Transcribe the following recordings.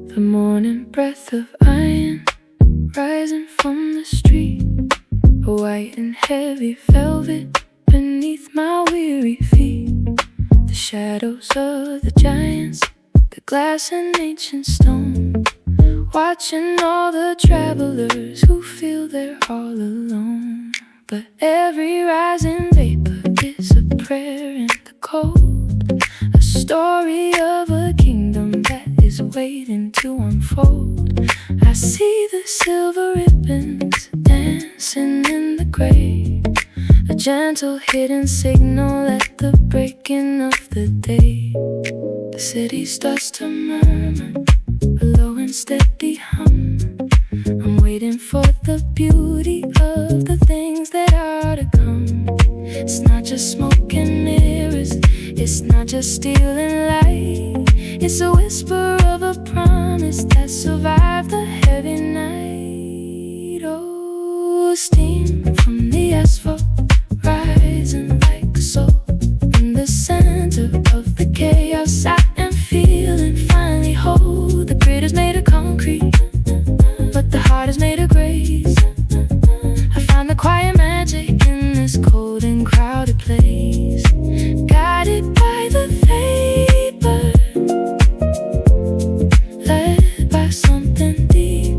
The morning breath of iron rising from the street, a white and heavy velvet beneath my weary feet. The shadows of the giants, the glass and ancient stone, watching all the travelers who feel they're all alone. But every rising vapor is a prayer in the cold, a story of a kingdom that is waiting to unfold. I see the silver ribbons dancing in the gray, a gentle hidden signal at the breaking of the day. The city starts to murmur, a low and steady hum. I'm waiting for the beauty of the things that are to come. It's not just smoke and mirrors, it's not just steel and light. It's a whisper of a promise that survived the heavy night. Oh, steam from the asphalt rising like a soul. In the center of the chaos I am feeling finally whole. The grid is made of concrete, but the heart is made of grace. I find the quiet magic in this cold and crowded place, guided by the vapor, led by something deep.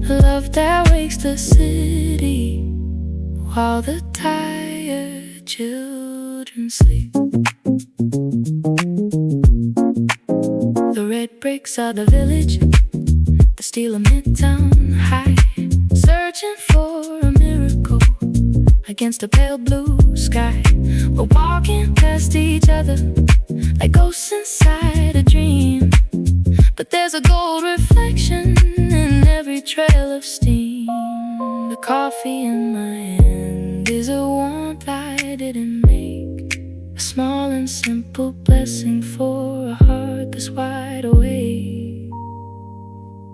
Love that wakes the city while the tired children sleep. The red bricks of the village, the steel of Midtown High, searching for a miracle against a pale blue sky. We're walking past each other like ghosts inside a dream, but there's a gold reflection in every trail of steam. The coffee in my hand is a warmth I didn't make, a small and simple blessing for a heart that's wide awake.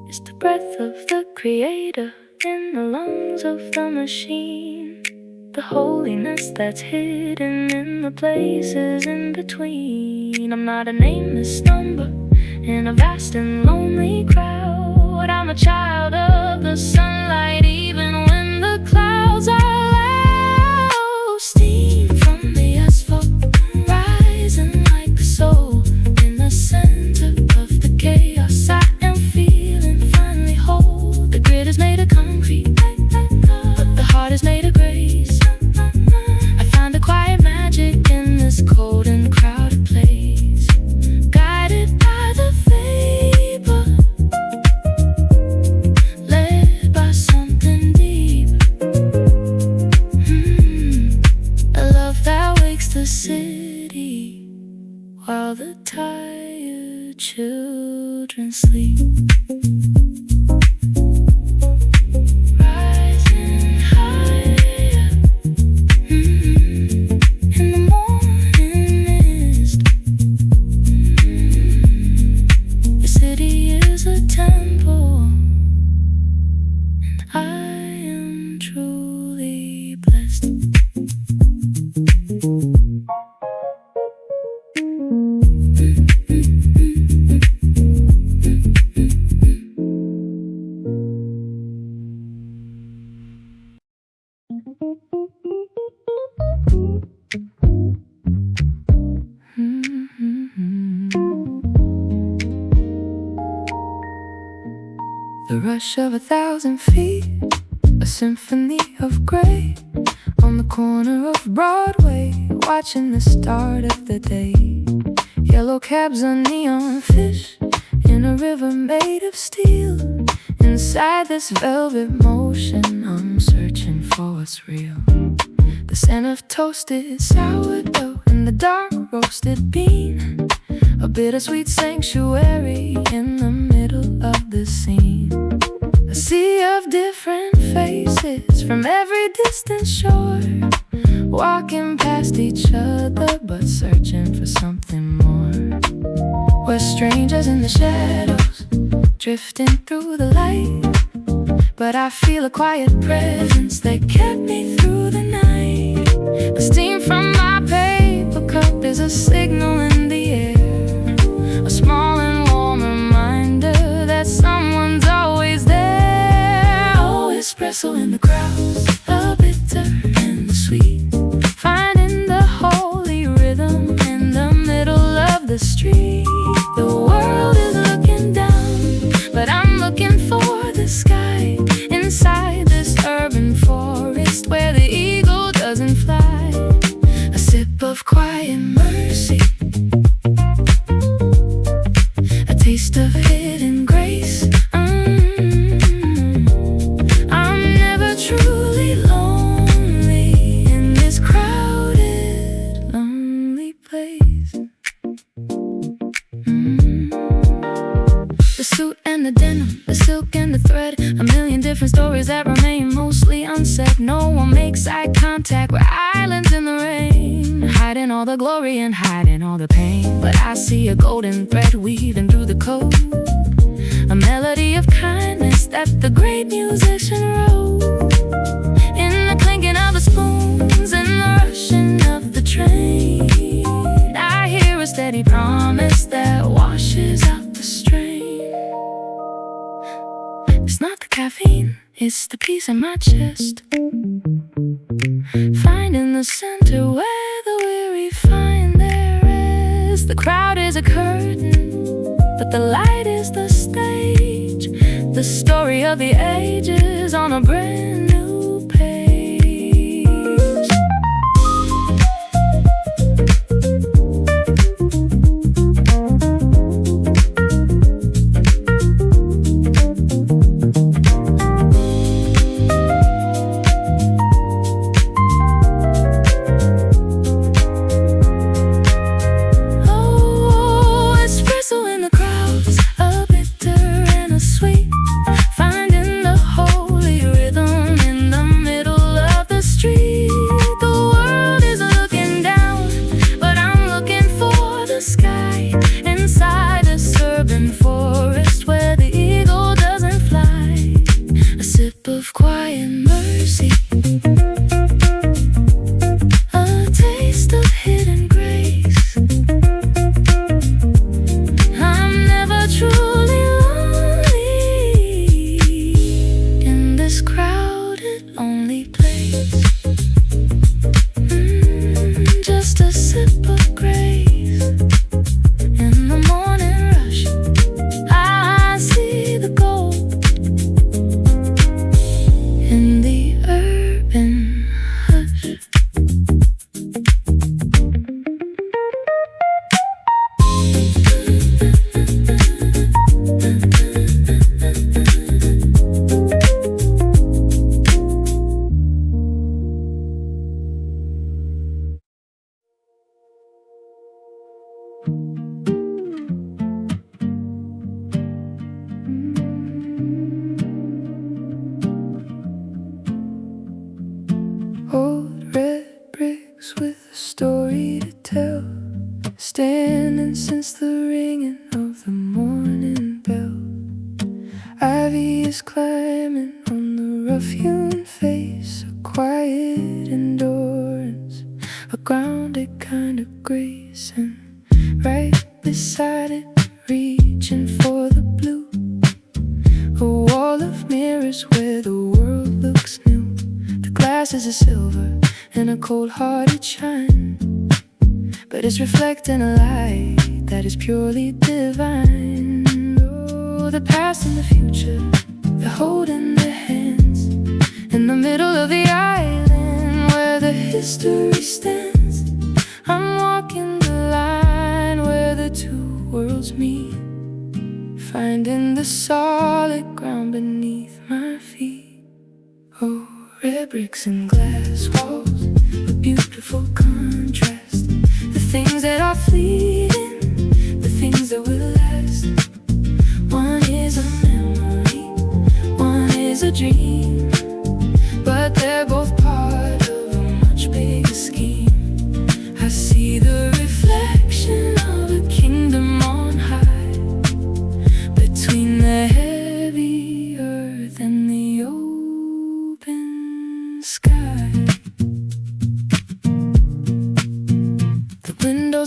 It's the breath of the Creator in the lungs of the machine, the holiness that's hidden in the places in between. I'm not a nameless number in a vast and lonely crowd. I'm a child of the sunlight even when the clouds are loud. Steam from the asphalt rising like a soul. In the center of the chaos I am feeling finally whole. The grid is made of concrete, but the heart is made of grace. I find a quiet magic in this cold and crowded place, guided by the vapor, led by something deep. A love that wakes the city while the tired children sleep. Rising higher, in the morning mist. The city is a temple, and I am truly blessed. The rush of 1,000 feet, a symphony of gray, on the corner of Broadway, watching the start of the day. Yellow cabs are neon fish in a river made of steel. Inside this velvet motion, I'm searching for what's real. The scent of toasted sourdough and the dark roasted bean, a bittersweet sanctuary in the middle of the scene. A sea of different faces from every distant shore, walking past each other but searching for something more. We're strangers in the shadows, drifting through the light, but I feel a quiet presence that kept me through the night. The steam from my paper cup is a signal in the air, a small and warm reminder that someone's always there. Oh, espresso in the crowds, the bitter and the sweet, finding the holy rhythm in the middle of the street. The world is looking down, but I'm looking for the sky, inside this urban forest where the eagle doesn't fly. A sip of quiet mercy, a taste of hidden grace. I'm never truly lonely in this crowded, lonely place. The suit and the denim, the silk and the thread, a million different stories that remain mostly unsaid. No one makes eye contact, we're islands in the rain, hiding all the glory and hiding all the pain. But I see a golden thread weaving through the code, a melody of kindness that the great musician wrote. In the clinking of the spoons and the rushing of the train, I hear a steady promise that washes out the strain. It's not the caffeine, it's the peace in my chest, finding the center where the weary find their rest. The crowd is a curtain, but the light is the stage, the story of the ages on a brand new page. Of quiet mercy, a taste of hidden grace. I'm never truly lonely in this crowded, lonely place. Just a sip of grace in the morning rush. I see the gold in the urban hush. Old red bricks with a story to tell, standing since the ringing of the morning bell. Ivy is climbing on the rough-hewn face, a quiet endurance, a grounded kind of grace. And right beside it, reaching for the blue, a wall of mirrors where the world looks new. Glasses are silver and a cold-hearted shine, but it's reflecting a light that is purely divine. Oh, the past and the future, they're holding their hands in the middle of the island where the history stands. I'm walking the line where the two worlds meet, finding the solid ground beneath my feet. Oh, red bricks and glass walls, a beautiful contrast. The things that are fleeting, the things that will last. One is a memory, one is a dream, but they're both part of a much bigger scheme. I see the reflection of a kingdom on high,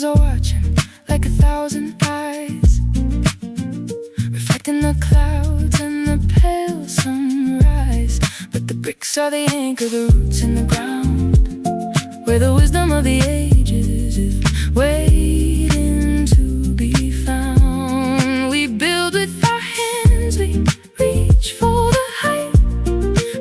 are watching like 1,000 eyes, reflecting the clouds and the pale sunrise. But the bricks are the anchor, the roots in the ground, where the wisdom of the ages is waiting to be found. We build with our hands, we reach for the height,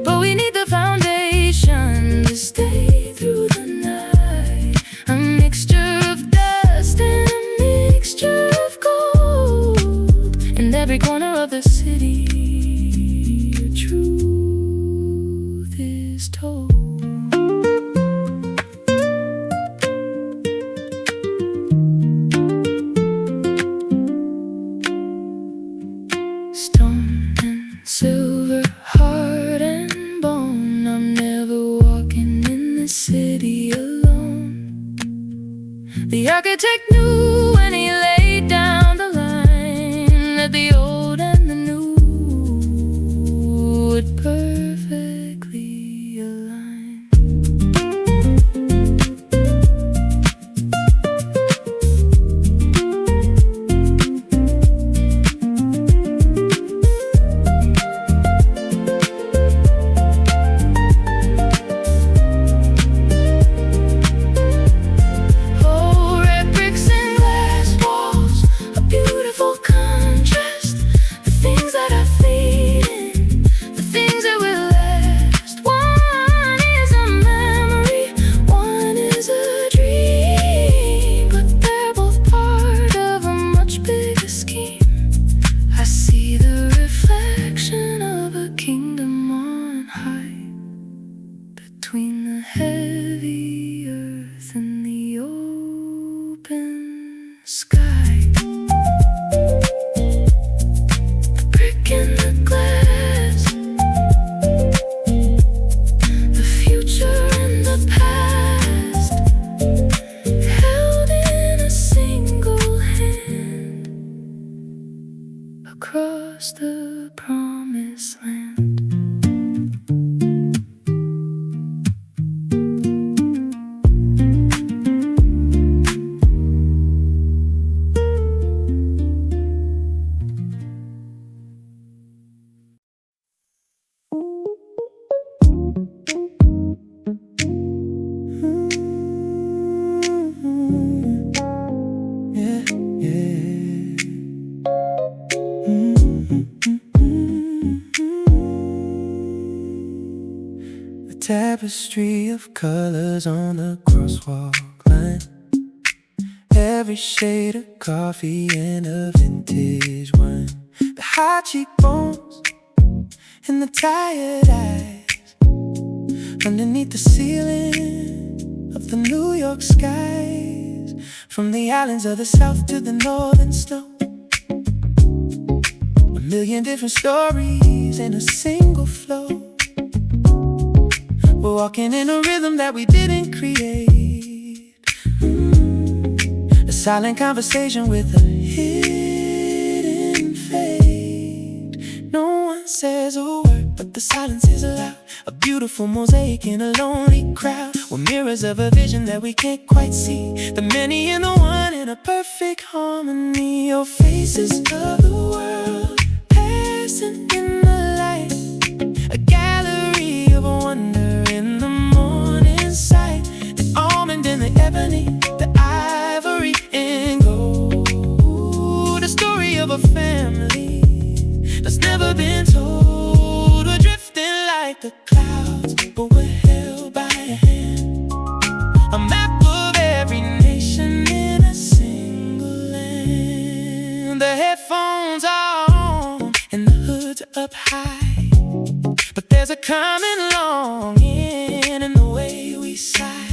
but we need the foundation to stay through the night. A mixture of dust and a mixture of gold. In every corner of the city, the truth is told. Stone and silver, heart and bone, I'm never walking in the city alone. The architect knew when he laid down the line that the old and the new would perfectly align. Oh, red bricks and glass walls, a beautiful contrast. The things that are fleeting, the things that will last. One is a memory, one is a dream, but they're both part of a much bigger scheme. I see the reflection of a kingdom on high, between the heavy earth and the open sky. The brick and the glass, the future and the past, held in a single hand across the promised land. Yeah, yeah. The tapestry of colors on the crosswalk line, every shade of coffee and a vintage wine. The high cheekbones and the tired eyes underneath the ceiling of the New York skies. From the islands of the south to the northern snow, a million different stories in a single flow. We're walking in a rhythm that we didn't create, a silent conversation with a hidden fate. No one says a word, but the silence is loud, a beautiful mosaic in a lonely crowd. We're mirrors of a vision that we can't quite see, the many and the one in a perfect harmony. Your faces of the world passing in the light, a gallery of wonder in the morning sight. The almond and the ebony, the ivory and gold, a story of a family that's never been told. We're drifting like the clouds, but we're held by a hand, a map of every nation in a single land. The headphones are on and the hoods are up high, but there's a common longing in the way we sigh.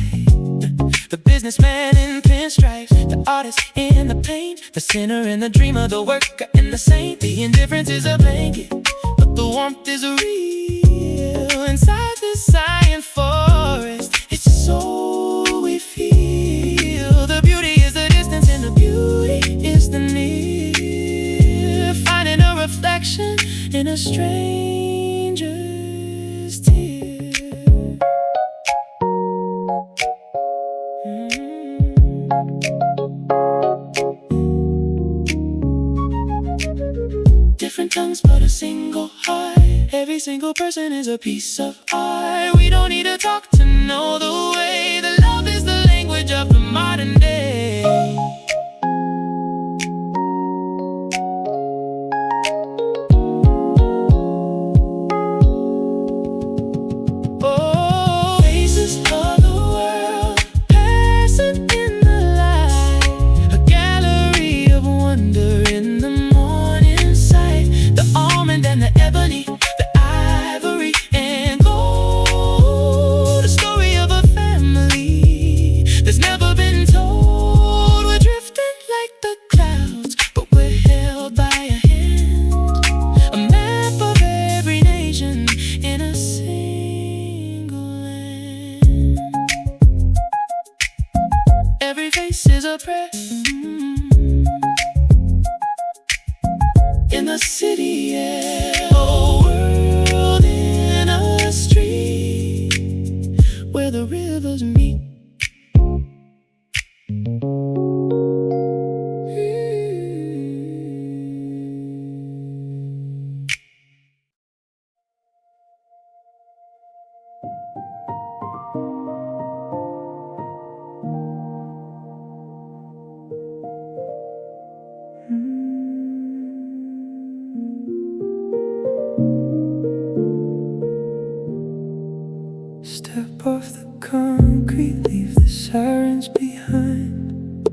The businessman in pinstripes, the artist in the paint, the sinner and the dreamer, the worker and the saint. The indifference is a blanket, but the warmth is real. Inside this giant forest, it's a soul we feel. The beauty is the distance and the beauty is the near. Finding a reflection in a stranger's tear. different tongues but a single heart. Every single person is a piece of art. We don't need to talk to know the way. The love is the language of the modern day. Oh, faces of the world passing in the light, a gallery of wonder in the morning sight. The almond and the ebony, the ivory and gold, a story of a family that's never been told. We're drifting like the clouds, but we're held by a hand, a map of every nation in a single land. Every face is a prayer in the city, yeah. A world in a street where the rivers meet. Step off the concrete, leave the sirens behind.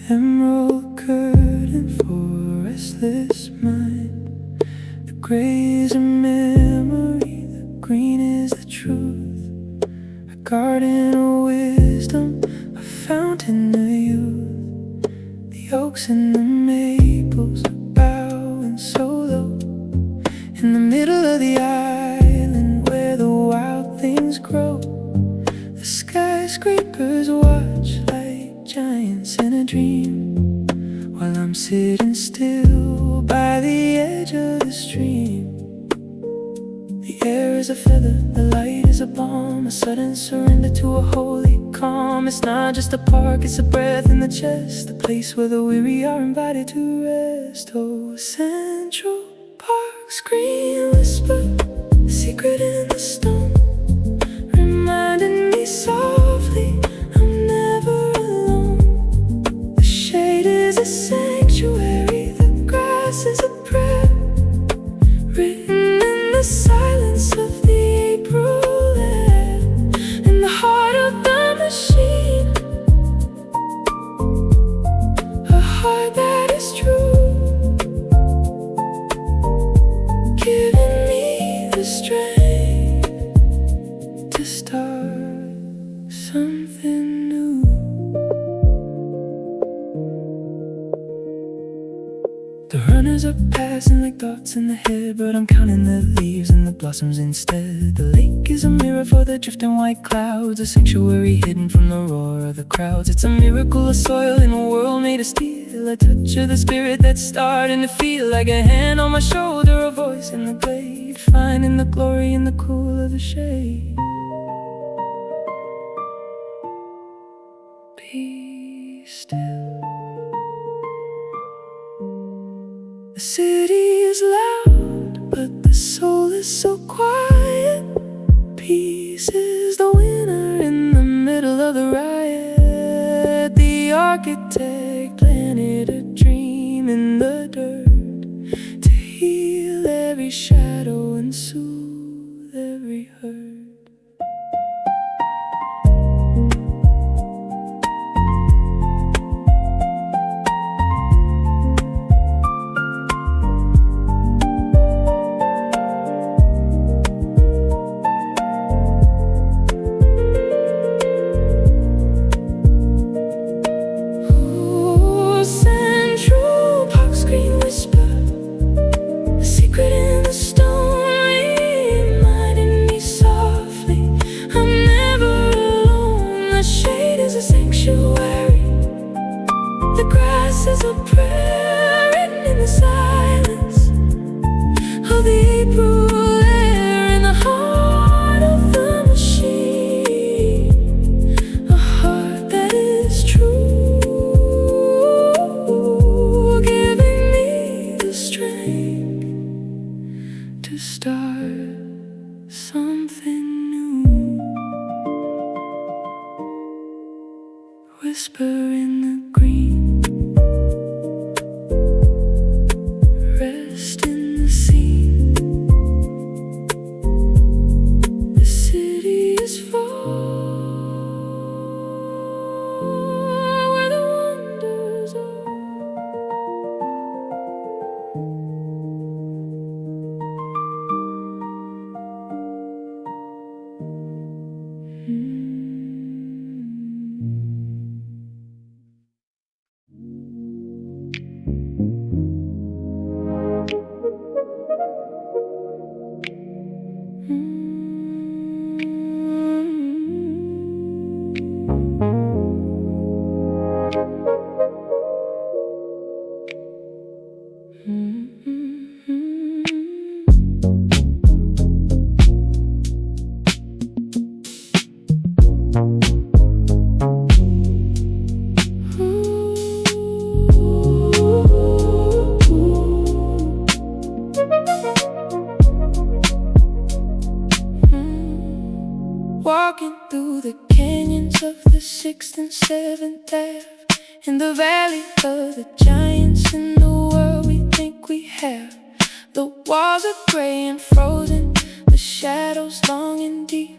Emerald curtain for a restless mind. The gray is a memory, the green is the truth. A garden of wisdom, a fountain of youth. The oaks and the maples are bowing so low in the middle of the island where the wild things grow. The skyscrapers watch like giants in a dream, while I'm sitting still by the edge of the stream. The air is a feather, the light is a balm, a sudden surrender to a holy calm. It's not just a park, it's a breath in the chest, the place where the weary are invited to rest. Oh, Central Park's green whisper, a secret in the stone, reminding me softly I'm never alone. The shade is a sanctuary, the grass is a prayer, written in the silence of the April air. In the heart of the machine, a heart that is true, giving me the strength to start something new. The runners are passing like dots in the head, but I'm counting the leaves and the blossoms instead. The lake is a mirror for the drifting white clouds, a sanctuary hidden from the roar of the crowds. It's a miracle of soil in a world made of steel, a touch of the spirit that's starting to feel like a hand on my shoulder, a voice in the glade, finding the glory in the cool of the shade. Be still. The city is loud, but the soul is so quiet. Peace is the winner in the middle of the riot. The architect planted a dream in the dirt to heal every shadow and soothe every hurt. Is a prayer written in the silence of the April air. In the heart of the machine, a heart that is true, giving me the strength walking through the canyons of the 6th and 7th Ave, in the valley of the giants in the world we think we have. The walls are gray and frozen, the shadows long and deep,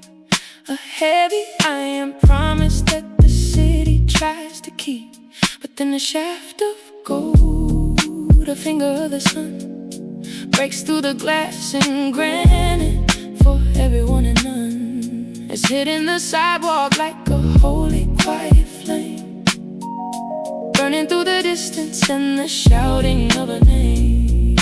a heavy iron promise that the city tries to keep. But then a shaft of gold, a finger of the sun, breaks through the glass and granite for everyone and none. It's hitting the sidewalk like a holy quiet flame, burning through the distance and the shouting of a name.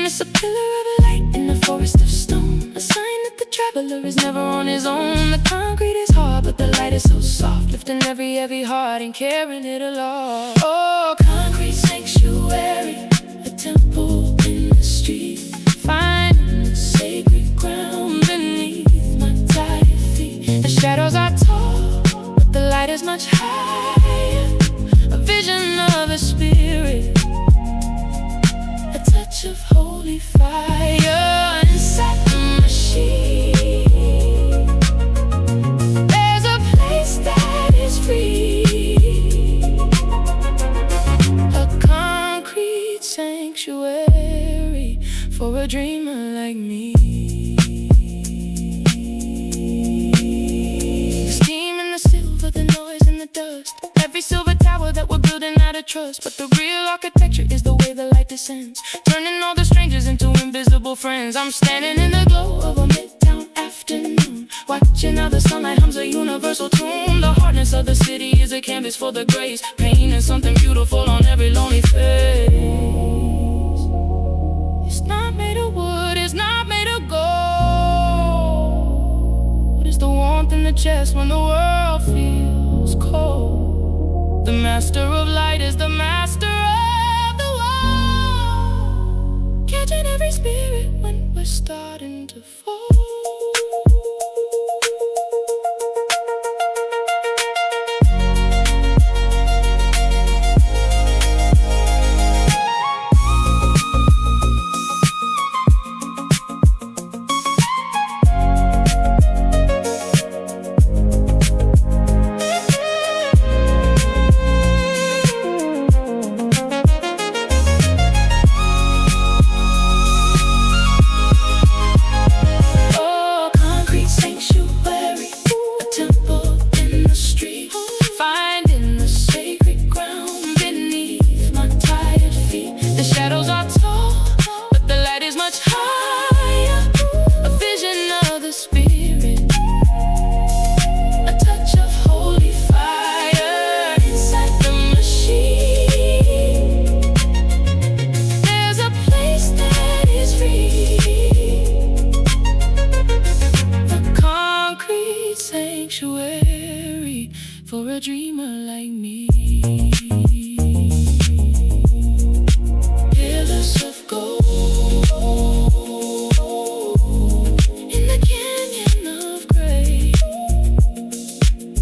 It's a pillar of light in a forest of stone, a sign that the traveler is never on his own. The concrete is hard, but the light is so soft, lifting every heavy heart and carrying it aloft. Oh, concrete sanctuary, a temple in the street, finding the sacred ground beneath my tired feet. The shadows are tall, but the light is much higher, a vision of a spirit, a touch of holy fire inside the machine. There's a place that is free, a concrete sanctuary for a dreamer like me. The steam and the silver, the noise and the dust, every silver tower that we're building out of trust. But the real architecture is the way the light descends, turning all the strangers into invisible friends. I'm standing in the glow of a midtown afternoon, watching how the sunlight hums a universal tune. The hardness of the city is a canvas for the grace, painting something beautiful on every lonely face. It's not made of wood, it's not made of gold. It's the warmth in the chest when the world feels cold. The master of light is the master of the world, catching every spirit when we're starting to fall. Sanctuary for a dreamer like me. Pillars of gold in the canyon of gray.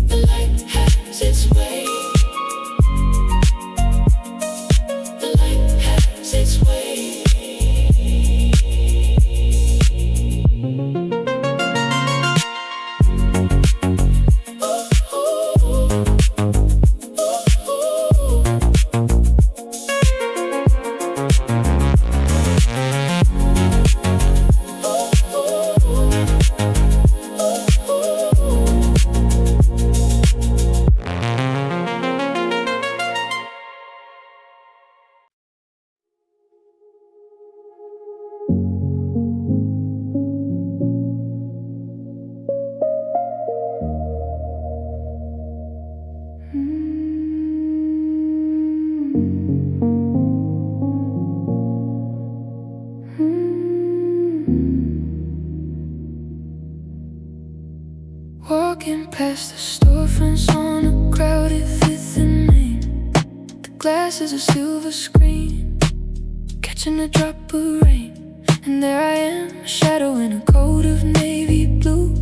The light has its way. The light has its way. Walking past the storefronts on a crowded Fifth and Main. The glass is a silver screen, catching a drop of rain. And there I am, a shadow in a coat of navy blue,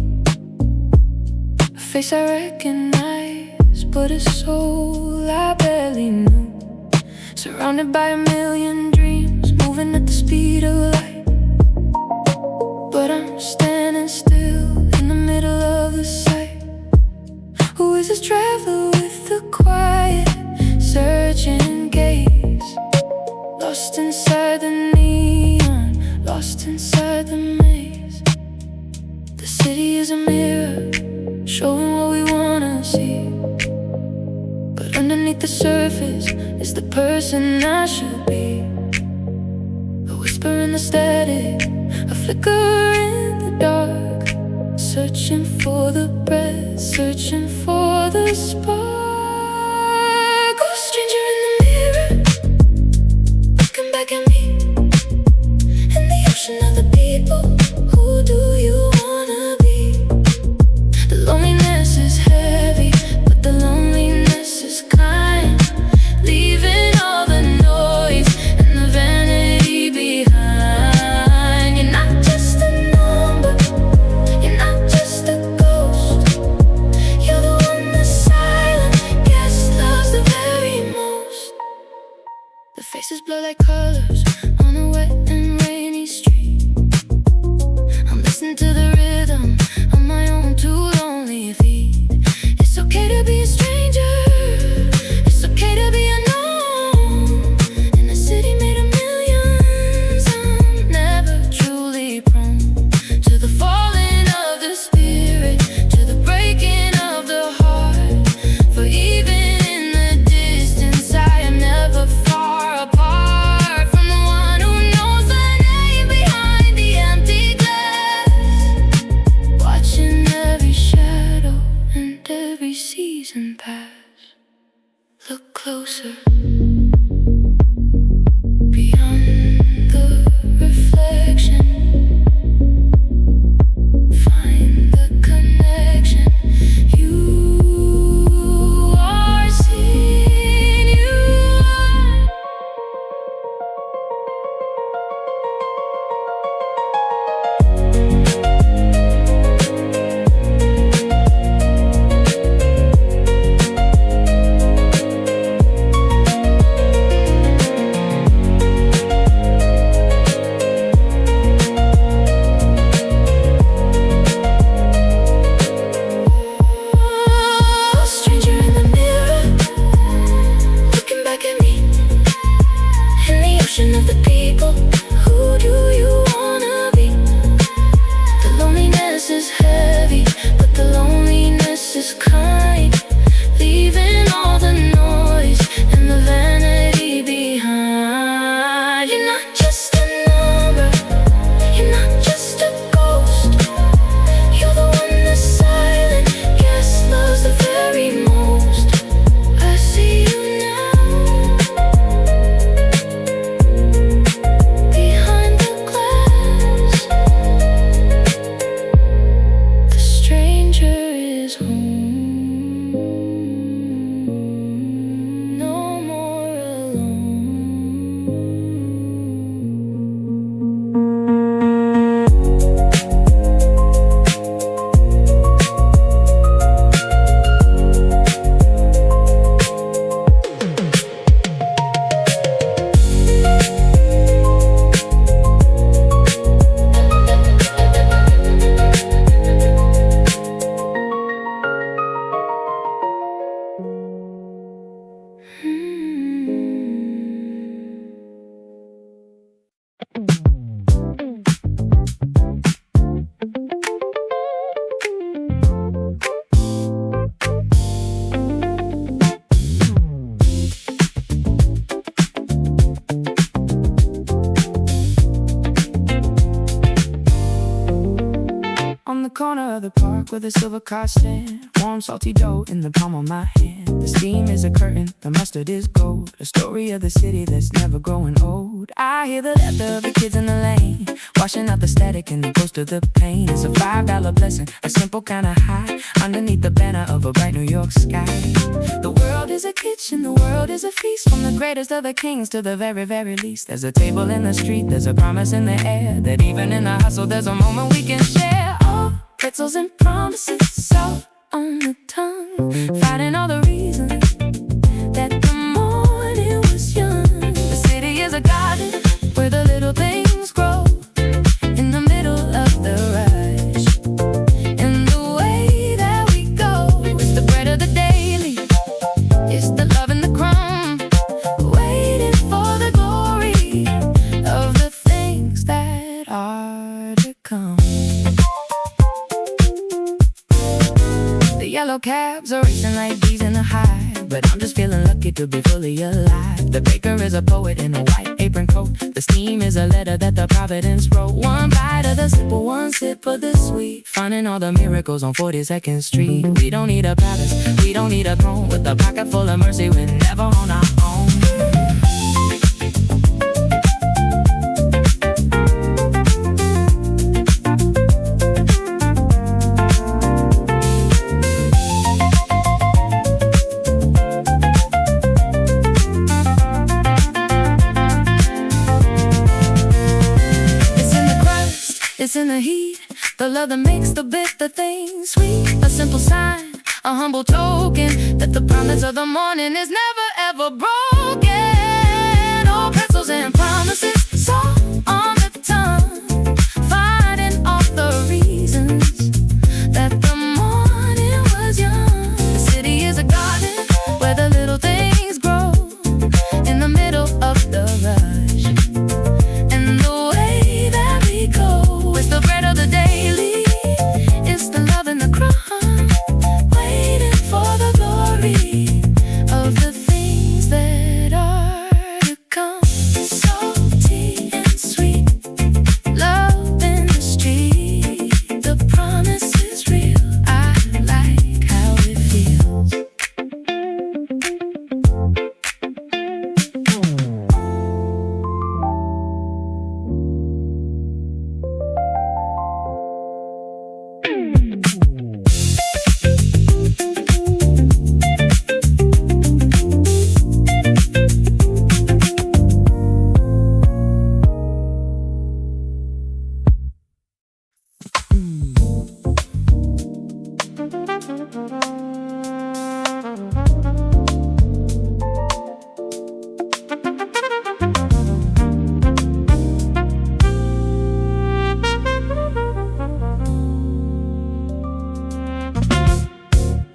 a face I recognize, but a soul I barely knew. Surrounded by a million dreams, moving at the speed of light, but I'm standing still in the faces travel with the quiet, searching gaze. Lost inside the neon, lost inside the maze. The city is a mirror, showing what we wanna see. But underneath the surface is the person I should be. A whisper in the static, a flicker in the dark. Searching for the breath, searching for the spark. Oh, stranger in the mirror, looking back at me. In the ocean of the people, who do you wanna be? The loneliness is heavy, but the loneliness is kind. Leaving all the noise and the vanity behind. You're not just a number, you're not just a ghost. You're the one the silent guest loves the very most. The faces blur like colors on a wet and rainy street. I'm listening to the rhythm on my own two lonely feet. It's okay to be a stranger, it's okay to be unknown. In a city made of millions, I'm never truly prone to the falling of the spirit, to the breaking of the heart. For even in the distance, I am never far apart from the one who knows the name behind the empty glass. Watching every shadow and every season pass. Look closer, beyond the reflection. Find the connection. You are seen, you are. Oh, stranger in the mirror, looking back at me. In the ocean of the people, who do you wanna be? The loneliness is heavy, but the loneliness is kind. Leaving all the noise and the vanity behind. You're not just a number, you're not just a ghost. You're the one the silent guest loves the very most. I see you now, behind the glass. The stranger is home, no more alone. On the corner of the park with a silver car stand, warm salty dough in the palm of my hand. The steam is a curtain, the mustard is gold, a story of the city that's never growing old. I hear the laughter of the kids in the lane, washing out the static and the ghost of the pain. It's a $5 blessing, a simple kind of high, underneath the banner of a bright New York sky. The world is a kitchen, the world is a feast, from the greatest of the kings to the very, very least. There's a table in the street, there's a promise in the air, that even in the hustle there's a moment we can share. Oh, pretzels and promises, salt on the tongue, fighting all the reasons that the morning was young. The city is a garden where the little things grow in the middle of the rush. And the way that we go is the bread of the day. while cabs are racing like bees in a hive. But I'm just feeling lucky to be fully alive. The baker is a poet in a white apron coat. The steam is a letter that the Providence wrote. One bite of the slipper, one sip of the sweet. Finding all the miracles on 42nd Street. We don't need a palace, we don't need a throne. With a pocket full of mercy, we're never on our own. It's in the heat, the love that makes the bitter thing sweet. A simple sign, a humble token, that the promise of the morning is never ever broken. Oh, pretzels and promises, so on the tongue, finding all the reasons that the morning was young. The city is a garden where the little things grow in the middle of the rush. And the way that we go, it's the bread of the daily, it's the love and the crumb, waiting for the glory of the things that are to come. Salty and sweet, love in the street, the promise is real. I like how it feels.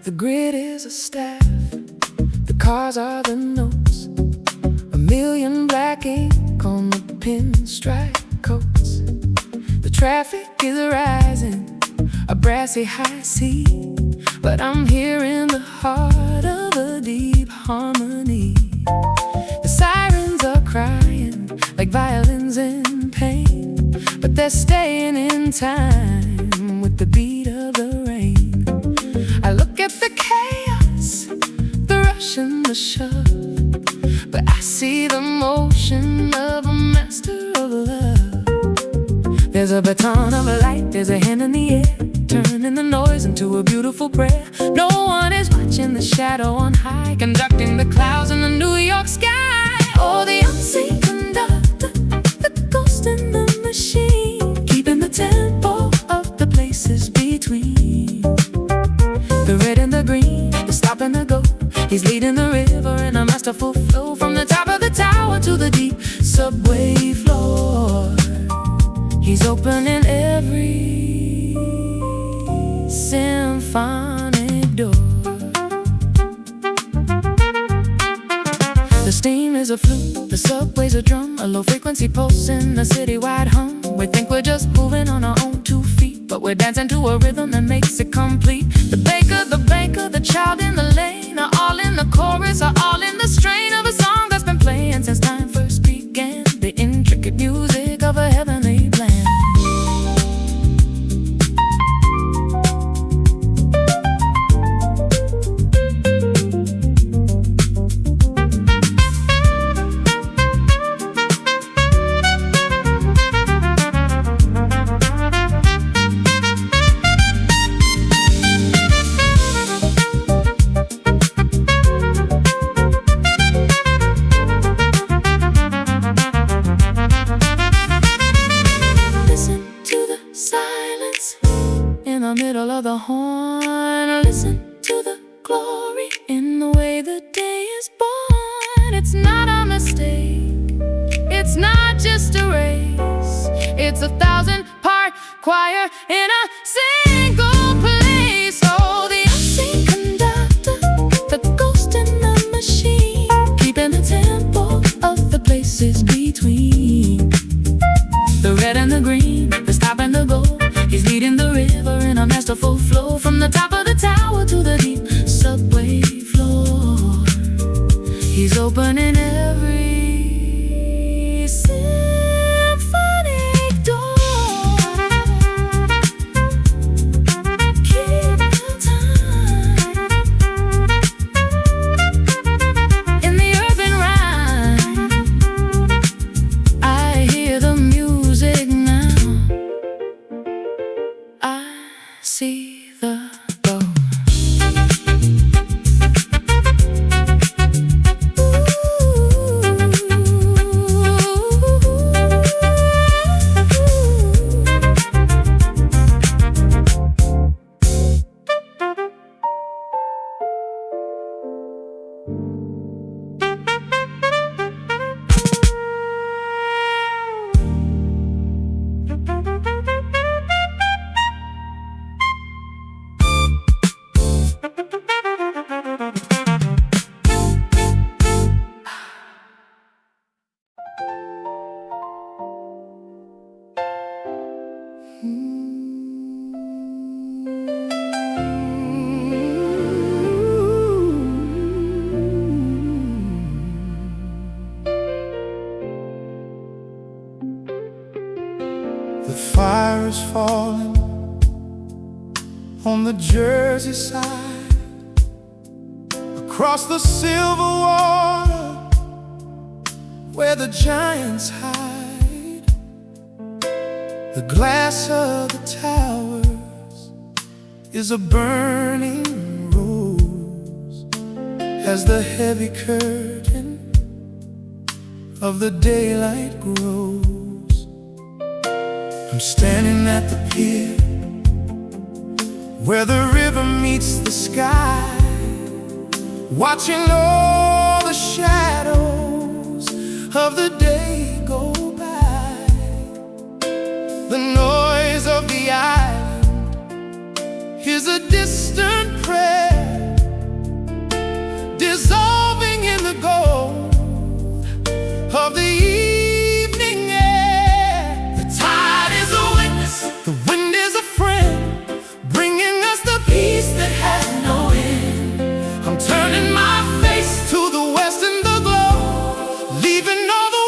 The grid is a staff, the cars are the notes, a million black ink on the pinstripe coats. The traffic is rising, a brassy high C, but I'm here in the heart of a deep harmony. The sirens are crying like violins in pain, but they're staying in time with the beat of the rain. I look at the chaos, the rush and the shove, but I see the motion of a master of love. There's a baton of light, there's a hand in the air, turning the noise into a beautiful prayer. No one is watching the shadow on high, conducting the clouds in the New York sky. Oh, the unseen conductor, the ghost in the machine, keeping the tempo of the places between. The red and the green, the stop and the go. He's leading the river in a masterful flow, from the top of the tower to the deep subway floor. He's opening every symphonic door. The steam is a flute, the subway's a drum, a low-frequency pulse in a citywide hum. We think we're just moving on our own 2 feet, but we're dancing to a rhythm that makes it complete. The baker, the banker, the child in the lane are all in the chorus, are all in the strain of a song that's been playing since time first began. The intricate music of a heavenly plan. Middle of the horn, listen to the glory in the way the day is born. It's not a mistake, it's not just a race, it's 1,000-part choir in a single place. Oh, the unseen conductor, the ghost in the machine, keeping the tempo of the places between. The red and the green, the stop and the go. He's leading the river in a masterful flow, from the top of the tower to the deep opening every symphonic door. Keep the time in the urban rhyme. I hear the music now. I see the glow. The fire is falling on the Jersey side, across the silver water where the giants hide. The glass of the towers is a burning rose as the heavy curtain of the daylight grows. I'm standing at the pier where the river meets the sky, watching all the shadows of the day go by. The noise of the island is a distant prayer, dissolving in the gold of the evening air. The tide is a witness, the wind is a friend, bringing us the peace that has no end. I'm turning my face to the west and the glow, leaving all the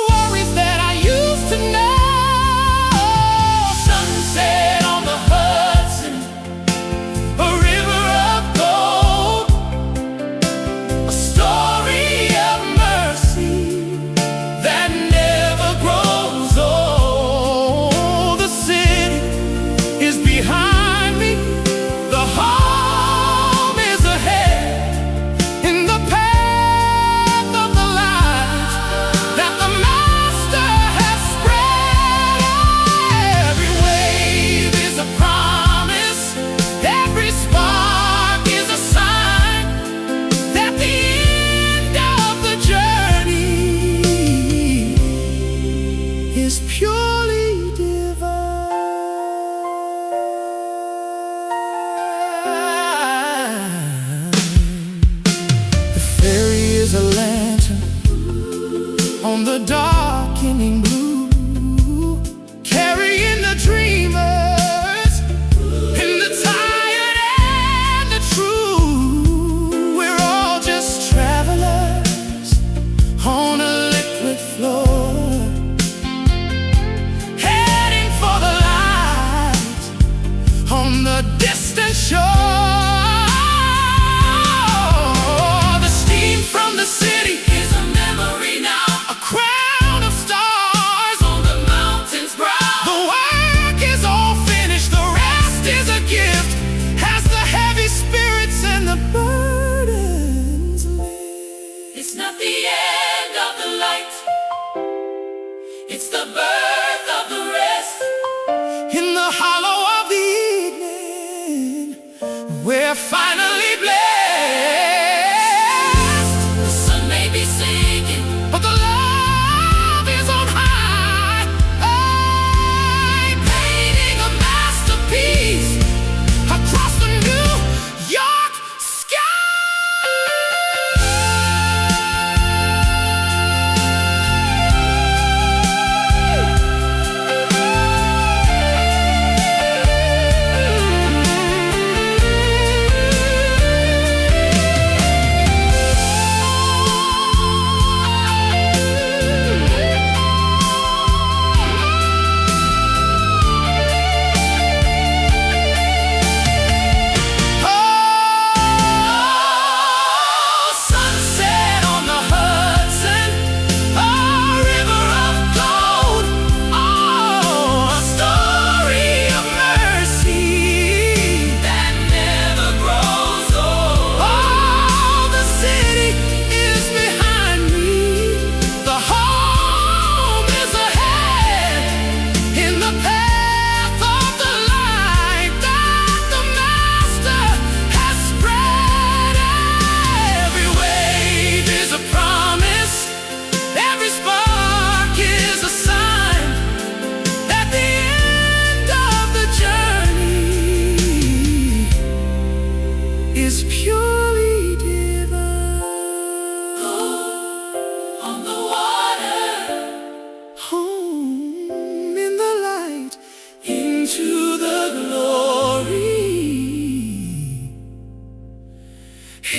into the glory,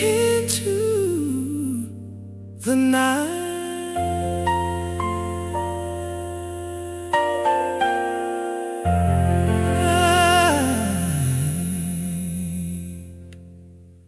into the night.